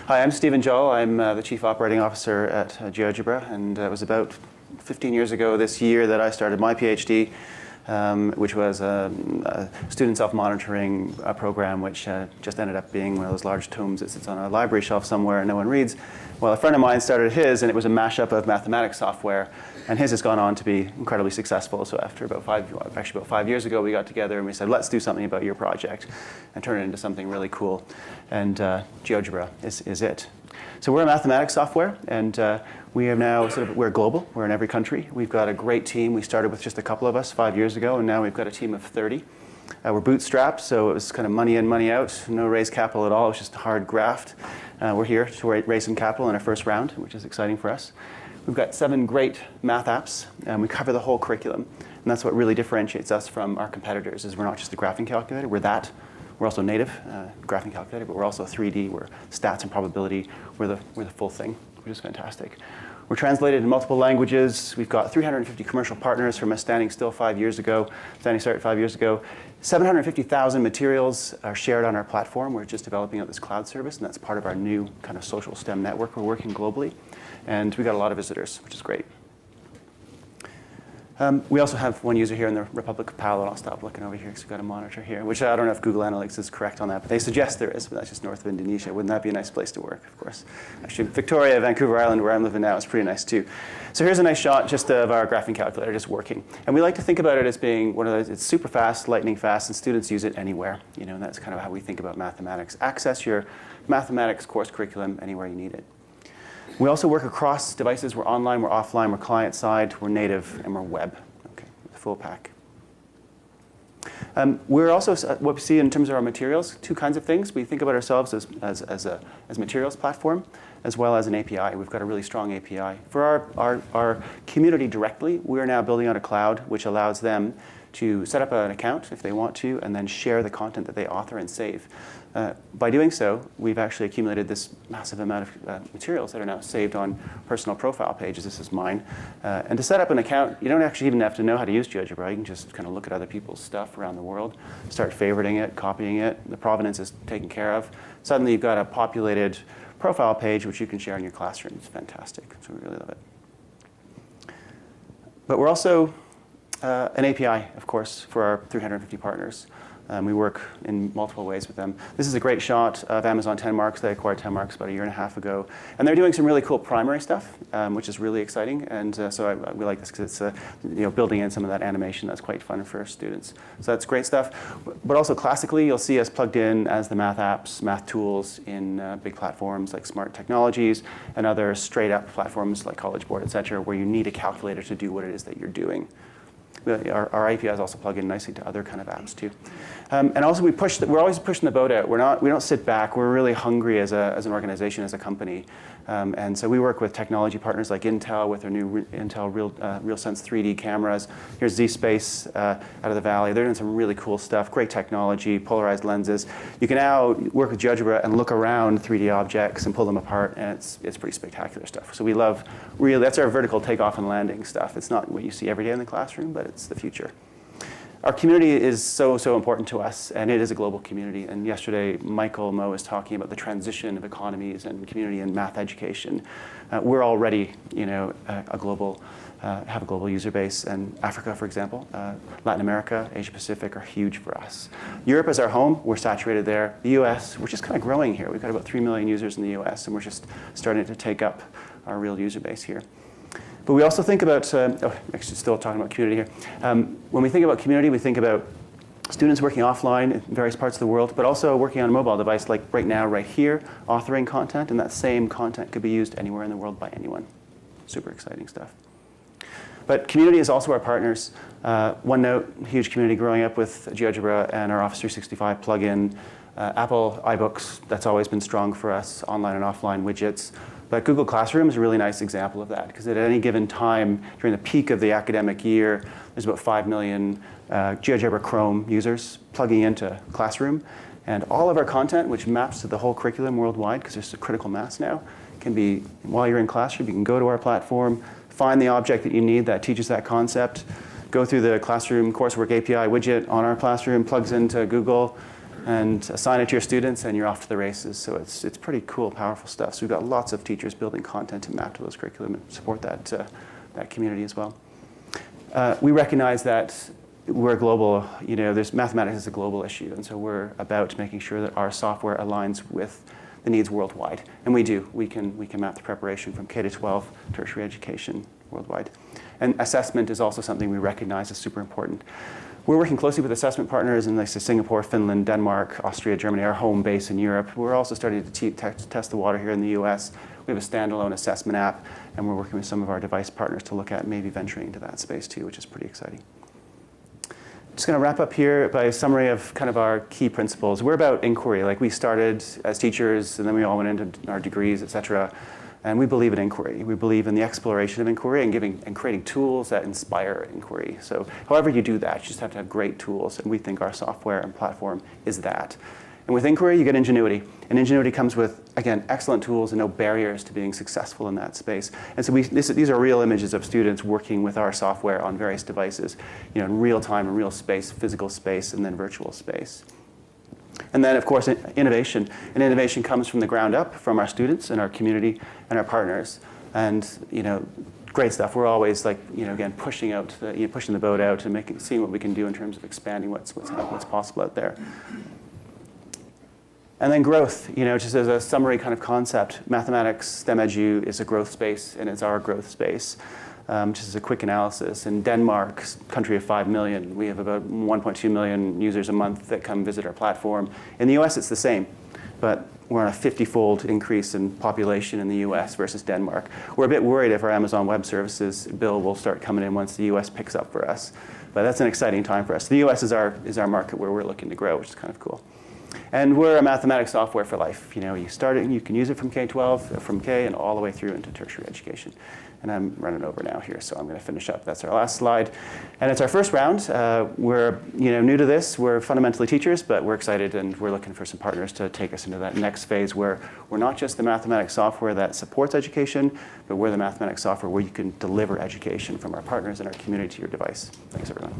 Hi, I'm Stephen Joel. I'm the Chief Operating Officer at GeoGebra, and it was about 15 years ago this year that I started my PhD, which was a student self-monitoring program, which just ended up being one of those large tomes that sits on a library shelf somewhere and no one reads. Well, a friend of mine started his, and it was a mashup of mathematics software, and his has gone on to be incredibly successful. So after about 5 years ago, we got together and we said, let's do something about your project and turn it into something really cool. And GeoGebra is it. So we're a mathematics software, and we have now we're global. We're in every country. We've got a great team. We started with just a couple of us 5 years ago, and now we've got a team of 30. We're bootstrapped, so it was kind of money in, money out. No raise capital at all. It was just a hard graft. We're here to raise some capital in our first round, which is exciting for us. We've got 7 great math apps, and we cover the whole curriculum. And that's what really differentiates us from our competitors, is we're not just a graphing calculator. We're that. We're also native graphing calculator, but we're also 3D. We're stats and probability. We're the full thing, which is fantastic. We're translated in multiple languages. We've got 350 commercial partners from a standing start 5 years ago. 750,000 materials are shared on our platform. We're just developing out this cloud service, and that's part of our new kind of social STEM network. We're working globally, and we got a lot of visitors, which is great. We also have one user here in the Republic of Palau, and I'll stop looking over here because we've got a monitor here, which I don't know if Google Analytics is correct on that, but they suggest there is, but that's just north of Indonesia. Wouldn't that be a nice place to work, of course? Actually, Victoria, Vancouver Island, where I'm living now, is pretty nice too. So here's a nice shot just of our graphing calculator just working. And we like to think about it as being one of those, it's super fast, lightning fast, and students use it anywhere. You know, and that's kind of how we think about mathematics. Access your mathematics course curriculum anywhere you need it. We also work across devices. We're online, we're offline, we're client-side, we're native, and we're web. Okay, the full pack. We're also, what we see in terms of our materials, 2 kinds of things. We think about ourselves as a materials platform, as well as an API. We've got a really strong API. For our community directly, we are now building out a cloud, which allows them to set up an account if they want to, and then share the content that they author and save. By doing so, we've actually accumulated this massive amount of materials that are now saved on personal profile pages. This is mine. And to set up an account, you don't actually even have to know how to use GeoGebra. You can just kind of look at other people's stuff around the world, start favoriting it, copying it. The provenance is taken care of. Suddenly, you've got a populated profile page, which you can share in your classroom. It's fantastic. So we really love it. But we're also an API, of course, for our 350 partners. We work in multiple ways with them. This is a great shot of Amazon 10marks. They acquired 10marks about a year and a half ago. And they're doing some really cool primary stuff, which is really exciting. And we like this because it's building in some of that animation that's quite fun for students. So that's great stuff. But also classically, you'll see us plugged in as the math apps, math tools in big platforms like Smart Technologies and other straight-up platforms like College Board, et cetera, where you need a calculator to do what it is that you're doing. Our APIs also plug in nicely to other kind of apps too. And also we're always pushing the boat out. We don't sit back. We're really hungry as an organization, as a company. And so we work with technology partners like Intel with their new Intel RealSense 3D cameras. Here's ZSpace out of the Valley. They're doing some really cool stuff, great technology, polarized lenses. You can now work with GeoGebra and look around 3D objects and pull them apart, and it's pretty spectacular stuff. So we love, really, that's our vertical takeoff and landing stuff. It's not what you see every day in the classroom, but it's the future. Our community is so important to us, and it is a global community. And yesterday, Michael Moe was talking about the transition of economies and community and math education. We're already, have a global user base. And Africa, for example, Latin America, Asia Pacific are huge for us. Europe is our home. We're saturated there. The US, we're just kind of growing here. We've got about 3 million users in the US, and we're just starting to take up our real user base here. But we also think about, actually still talking about community here. When we think about community, we think about students working offline in various parts of the world, but also working on a mobile device like right now, right here, authoring content, and that same content could be used anywhere in the world by anyone. Super exciting stuff. But community is also our partners. OneNote, huge community growing up with GeoGebra and our Office 365 plugin. Apple iBooks, that's always been strong for us, online and offline widgets. But Google Classroom is a really nice example of that, because at any given time during the peak of the academic year, there's about 5 million GeoGebra Chrome users plugging into Classroom. And all of our content, which maps to the whole curriculum worldwide, because there's a critical mass now, can be, while you're in Classroom, you can go to our platform, find the object that you need that teaches that concept, go through the Classroom Coursework API widget on our Classroom, plugs into Google, and assign it to your students, and you're off to the races. So it's pretty cool, powerful stuff. So we've got lots of teachers building content to map to those curriculum and support that community as well. We recognize that we're global. There's mathematics is a global issue, and so we're about making sure that our software aligns with the needs worldwide, and we do. We can map the preparation from K to 12 tertiary education worldwide, and assessment is also something we recognize as super important. We're working closely with assessment partners in Singapore, Finland, Denmark, Austria, Germany, our home base in Europe. We're also starting to test the water here in the US. We have a standalone assessment app, and we're working with some of our device partners to look at maybe venturing into that space too, which is pretty exciting. Just going to wrap up here by a summary of kind of our key principles. We're about inquiry. Like, we started as teachers, and then we all went into our degrees, et cetera. And we believe in inquiry. We believe in the exploration of inquiry and creating tools that inspire inquiry. So however you do that, you just have to have great tools. And we think our software and platform is that. And with inquiry, you get ingenuity. And ingenuity comes with, again, excellent tools and no barriers to being successful in that space. And so these are real images of students working with our software on various devices, in real time, in real space, physical space, and then virtual space. And then, of course, innovation. And innovation comes from the ground up, from our students and our community and our partners. And, great stuff. We're always again, pushing the boat out and seeing what we can do in terms of expanding what's possible out there. And then growth, just as a summary kind of concept, mathematics, STEM Edu is a growth space, and it's our growth space. Just as a quick analysis, in Denmark, country of 5 million, we have about 1.2 million users a month that come visit our platform. In the US, it's the same, but we're on a 50-fold increase in population in the US versus Denmark. We're a bit worried if our Amazon Web Services bill will start coming in once the US picks up for us. But that's an exciting time for us. The US is our market where we're looking to grow, which is kind of cool. And we're a mathematics software for life. You start it and you can use it from K-12, from K and all the way through into tertiary education. And I'm running over now here, so I'm going to finish up. That's our last slide. And it's our first round. We're new to this. We're fundamentally teachers, but we're excited, and we're looking for some partners to take us into that next phase where we're not just the mathematics software that supports education, but we're the mathematics software where you can deliver education from our partners and our community to your device. Thanks, everyone.